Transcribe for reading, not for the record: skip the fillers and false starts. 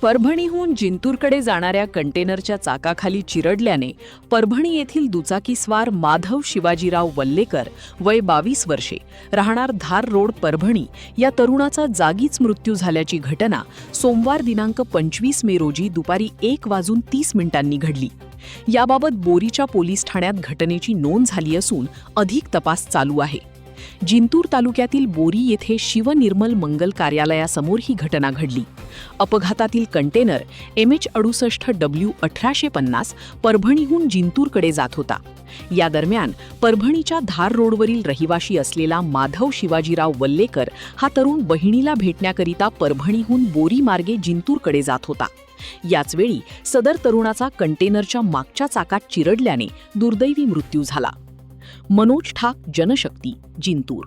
परभणीहून जिंतूरकडे जाणाऱ्या कंटेनरच्या चाकाखाली चिरडल्याने परभणी येथील दुचाकीस्वार माधव शिवाजीराव वल्लेकर वय 22 वर्षे राहणार धार रोड परभणी या तरुणाचा जागीच मृत्यू झाल्याची घटना सोमवार दिनांक 25 मे रोजी दुपारी 1:30 घडली। याबाबत बोरीच्या पोलीस ठाण्यात घटनेची नोंद झाली असून अधिक तपास चालू आहे। जिंतूर तालुक्यातील बोरी येथे शिवनिर्मल मंगल कार्यालयासमोर ही घटना घडली। अपघातातील कंटेनर MH68W1850 परभणीहून जिंतूरकडे जात होता। या दरम्यान परभणीच्या धार रोडवरील रहिवाशी असलेला माधव शिवाजीराव वल्लेकर हा तरुण बहिणीला भेटण्याकरिता परभणीहून बोरी मार्गे जिंतूरकडे जात होता। याचवेळी सदर तरुणाचा कंटेनरच्या मागच्या चाकात चिरडल्याने दुर्दैवी मृत्यू झाला। मनोज ठाक, जनशक्ती, जिंतूर।